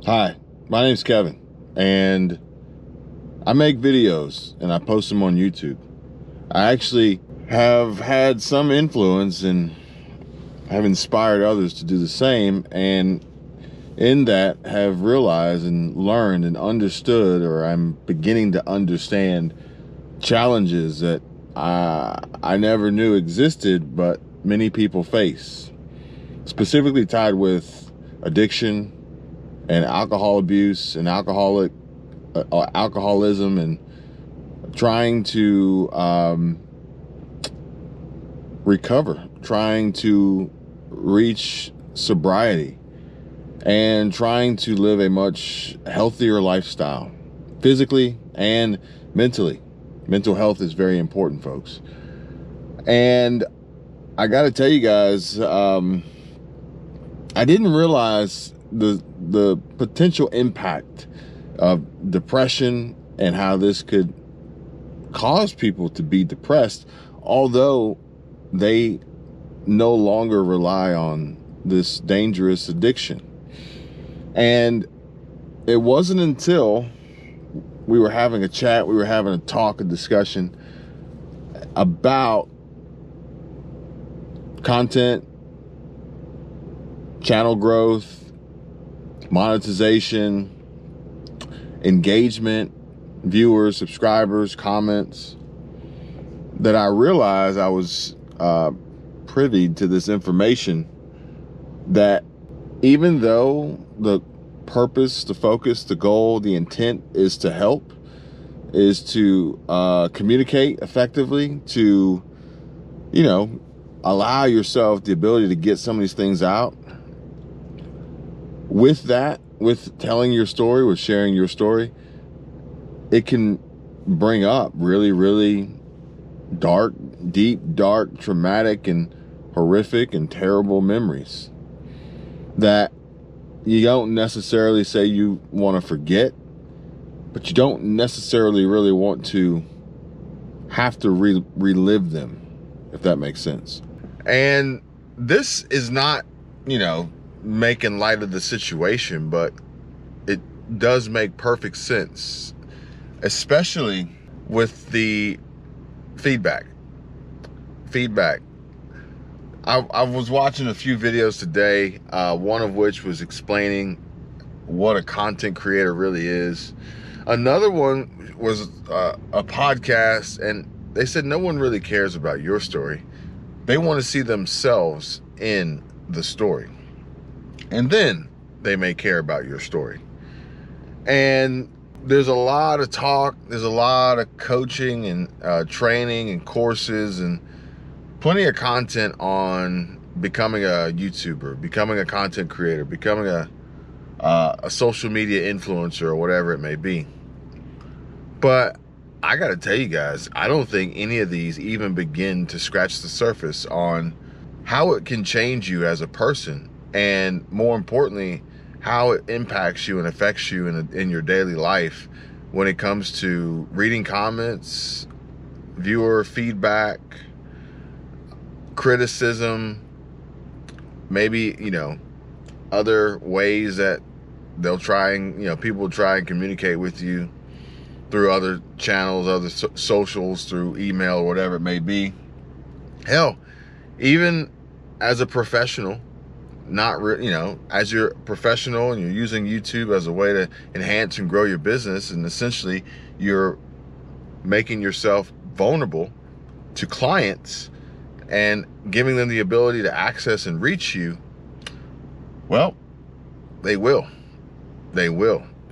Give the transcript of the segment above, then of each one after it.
Hi, my name's Kevin, and I make videos and I post them on YouTube. I actually have had some influence and have inspired others to do the same, and in that have realized and learned and understood, or I'm beginning to understand, challenges that I never knew existed, but many people face, specifically tied with addiction and alcohol abuse and alcoholism, and trying to recover, trying to reach sobriety, and trying to live a much healthier lifestyle, physically and mentally. Mental health is very important, folks. And I got to tell you guys, I didn't realize the potential impact of depression and how this could cause people to be depressed, although they no longer rely on this dangerous addiction. And it wasn't until we were having a chat, we were having a talk, a discussion about content, channel growth, monetization, engagement, viewers, subscribers, comments, that I realized I was privy to this information, that even though the purpose, the focus, the goal, the intent is to help, is to communicate effectively, to, allow yourself the ability to get some of these things out, with that, with telling your story, with sharing your story, it can bring up really, really dark, deep, dark, traumatic, and horrific and terrible memories that you don't necessarily say you want to forget, but you don't necessarily really want to have to relive them, if that makes sense. And this is not, making light of the situation, but it does make perfect sense, especially with the feedback. I was watching a few videos today, one of which was explaining what a content creator really is. Another one was a podcast, and they said no one really cares about your story. They want to see themselves in the story, and then they may care about your story. And there's a lot of talk, there's a lot of coaching and training and courses and plenty of content on becoming a YouTuber, becoming a content creator, becoming a social media influencer, or whatever it may be. But I gotta tell you guys, I don't think any of these even begin to scratch the surface on how it can change you as a person, and more importantly, how it impacts you and affects you in your daily life when it comes to reading comments, viewer feedback, criticism, maybe, other ways that they'll try and, people try and communicate with you through other channels, other socials, through email, or whatever it may be. Hell, even as a professional, as you're a professional and you're using YouTube as a way to enhance and grow your business, and essentially you're making yourself vulnerable to clients and giving them the ability to access and reach you, well, they will.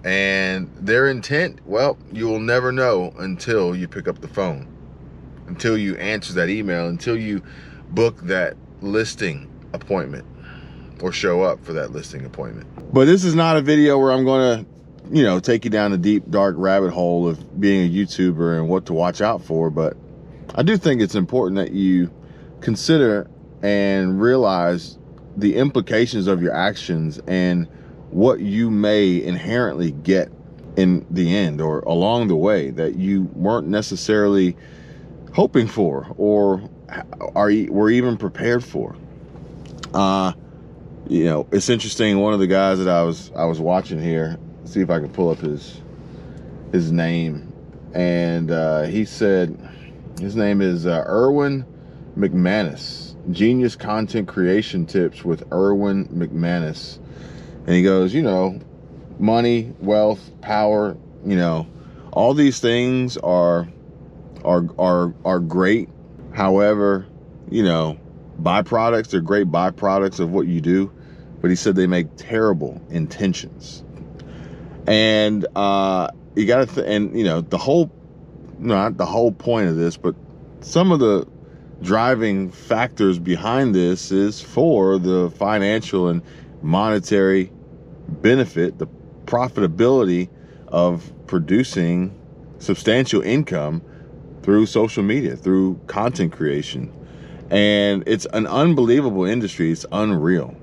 And their intent, well, you will never know until you pick up the phone, until you answer that email, until you book that listing appointment or show up for that listing appointment. But this is not a video where I'm going to, take you down the deep, dark rabbit hole of being a YouTuber and what to watch out for. But I do think it's important that you consider and realize the implications of your actions and what you may inherently get in the end or along the way that you weren't necessarily hoping for or were even prepared for. You know, it's interesting. One of the guys that I was watching here, see if I can pull up his name, and he said his name is Erwin McManus. Genius Content Creation Tips with Erwin McManus. And he goes, you know, money, wealth, power, you know, all these things are great. However, you know, byproducts, they're great byproducts of what you do. But he said they make terrible intentions. And you got to, and you know, not the whole point of this, but some of the driving factors behind this is for the financial and monetary benefit, the profitability of producing substantial income through social media, through content creation. And it's an unbelievable industry. It's unreal,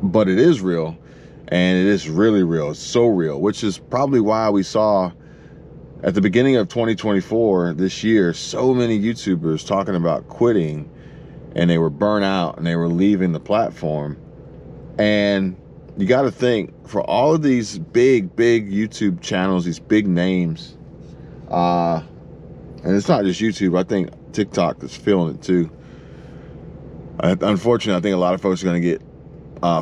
but it is real, and it is really real. It's so real, which is probably why we saw at the beginning of 2024 this year so many YouTubers talking about quitting, and they were burnt out and they were leaving the platform. And you got to think, for all of these big YouTube channels, these big names, and it's not just YouTube, I think TikTok is feeling it too. Unfortunately, I think a lot of folks are going to get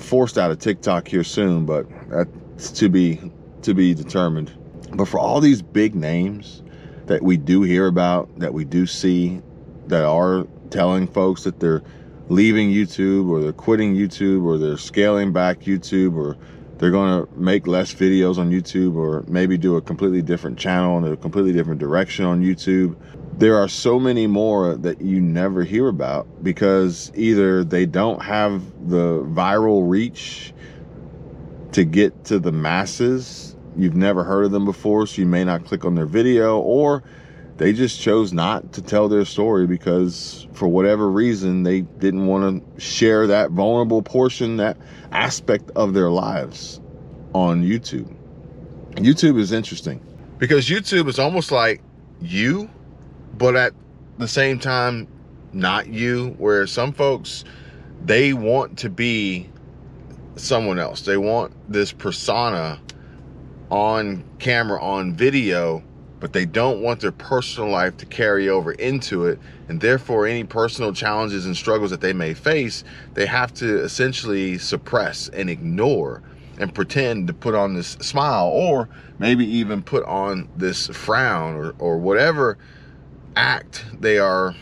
forced out of TikTok here soon, but that's to be determined. But for all these big names that we do hear about, that we do see, that are telling folks that they're leaving YouTube, or they're quitting YouTube, or they're scaling back YouTube, or they're going to make less videos on YouTube, or maybe do a completely different channel in a completely different direction on YouTube. There are so many more that you never hear about, because either they don't have the viral reach to get to the masses. You've never heard of them before, so you may not click on their video, or they just chose not to tell their story because for whatever reason, they didn't want to share that vulnerable portion, that aspect of their lives on YouTube. YouTube is interesting because YouTube is almost like you, but at the same time, not you, where some folks, they want to be someone else. They want this persona on camera, on video, but they don't want their personal life to carry over into it. And therefore, any personal challenges and struggles that they may face, they have to essentially suppress and ignore and pretend to put on this smile, or maybe even put on this frown, or whatever act they are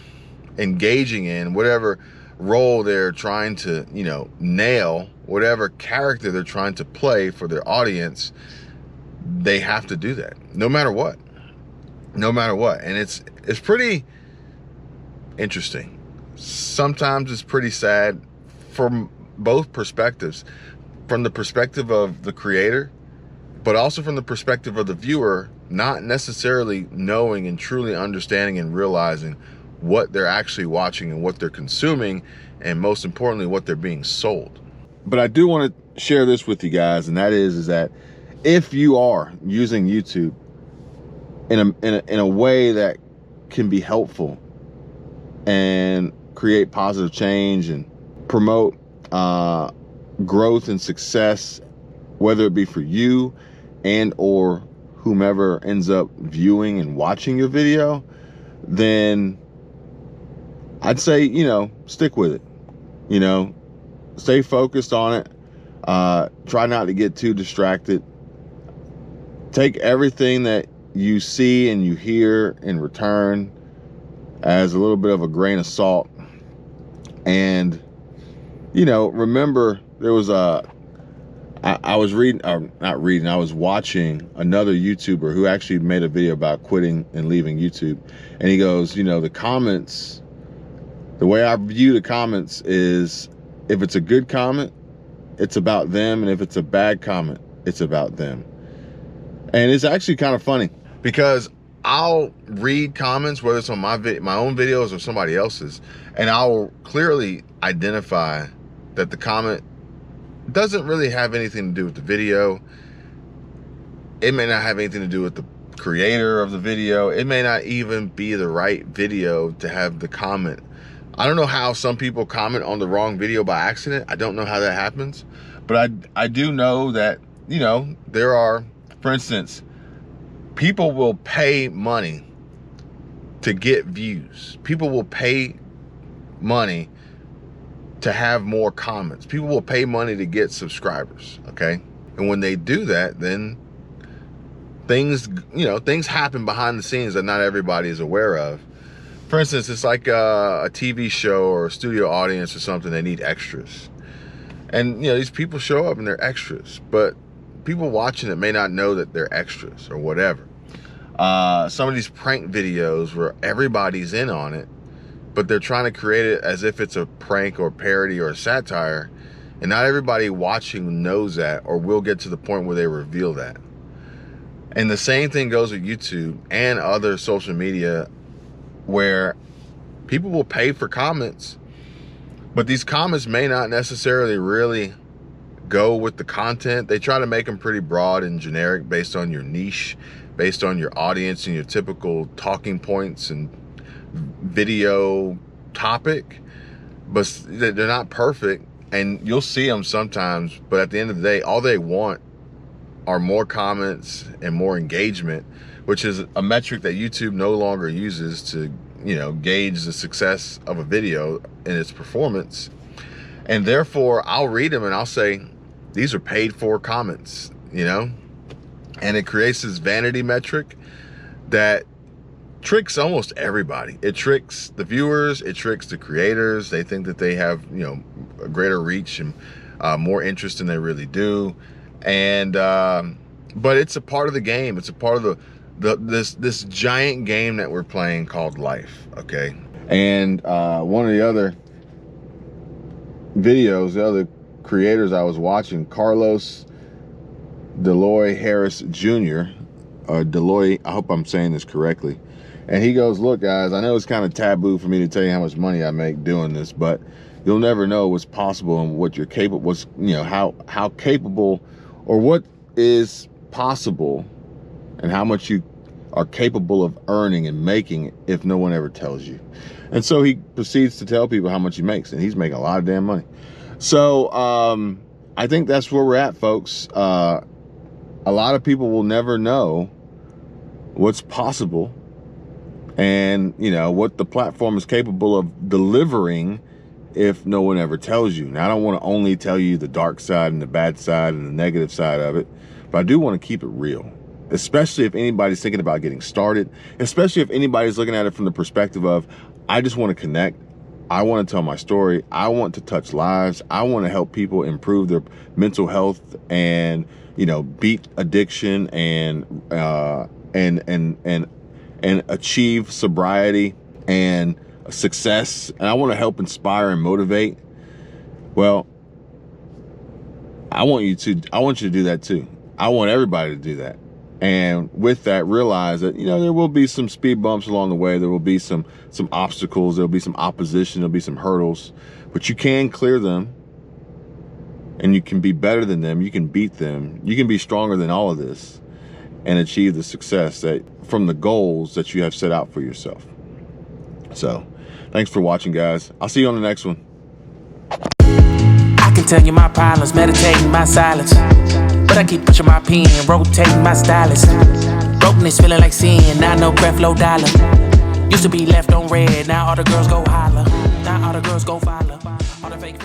engaging in, whatever role they're trying to, you know, nail, whatever character they're trying to play for their audience. They have to do that no matter what. And it's pretty interesting. Sometimes it's pretty sad from both perspectives, from the perspective of the creator, but also from the perspective of the viewer, not necessarily knowing and truly understanding and realizing what they're actually watching and what they're consuming, and most importantly, what they're being sold. But I do want to share this with you guys, and that is that if you are using YouTube in a way that can be helpful and create positive change and promote growth and success, whether it be for you and or whomever ends up viewing and watching your video, then I'd say, you know, stick with it. You know, stay focused on it. Try not to get too distracted. Take everything that you see and you hear in return as a little bit of a grain of salt. And, you know, remember, there was I was I was watching another YouTuber who actually made a video about quitting and leaving YouTube. And he goes, you know, the comments, the way I view the comments is, if it's a good comment, it's about them. And if it's a bad comment, it's about them. And it's actually kind of funny because I'll read comments, whether it's on my own videos or somebody else's, and I'll clearly identify that the comment doesn't really have anything to do with the video. It may not have anything to do with the creator of the video. It may not even be the right video to have the comment I don't know how some people comment on the wrong video by accident. I don't know how that happens, but I do know that, you know, there are, for instance, people will pay money to get views. People will pay money to have more comments. People will pay money to get subscribers, okay? And when they do that, then things, you know, things happen behind the scenes that not everybody is aware of. For instance, it's like a TV show or a studio audience or something, they need extras. And, you know, these people show up and they're extras, but people watching it may not know that they're extras or whatever. Some of these prank videos where everybody's in on it, but they're trying to create it as if it's a prank or parody or a satire, and not everybody watching knows that or will get to the point where they reveal that. And the same thing goes with YouTube and other social media, where people will pay for comments, but these comments may not necessarily really go with the content. They try to make them pretty broad and generic based on your niche, based on your audience and your typical talking points and video topic, but they're not perfect, and you'll see them sometimes, but at the end of the day, all they want are more comments and more engagement, which is a metric that YouTube no longer uses to, you know, gauge the success of a video and its performance. And therefore, I'll read them and I'll say, these are paid for comments, you know? And it creates this vanity metric that tricks almost everybody. It tricks the viewers, it tricks the creators. They think that they have, you know, a greater reach and more interest than they really do. And but it's a part of the game. It's a part of this giant game that we're playing called life, okay? And one of the other videos, the other creators I was watching, Carlos Deloy Harris Jr., Deloy, I hope I'm saying this correctly. And he goes, look guys, I know it's kind of taboo for me to tell you how much money I make doing this, but you'll never know what's possible and what you're capable, what's, you know, how capable, or what is possible and how much you are capable of earning and making if no one ever tells you. And so he proceeds to tell people how much he makes, and he's making a lot of damn money. So I think that's where we're at, folks. A lot of people will never know what's possible and, you know, what the platform is capable of delivering if no one ever tells you. Now, I don't want to only tell you the dark side and the bad side and the negative side of it, but I do want to keep it real, especially if anybody's thinking about getting started, especially if anybody's looking at it from the perspective of, I just want to connect. I want to tell my story. I want to touch lives. I want to help people improve their mental health and, you know, beat addiction and achieve sobriety and success. And I want to help inspire and motivate. Well, I want you to do that too. I want everybody to do that. And with that, realize that, you know, there will be some speed bumps along the way. There will be some obstacles. There'll be some opposition. There'll be some hurdles, but you can clear them, and you can be better than them. You can beat them. You can be stronger than all of this and achieve the success that from the goals that you have set out for yourself. So thanks for watching, guys. I'll see you on the next one. I can tell you my problems, meditating my silence, but I keep pushing my pen, rotating my stylus. Brokenness feeling like sin, now no breath, low dollar. Used to be left on red, now all the girls go holler. Now all the girls go follow. All the fake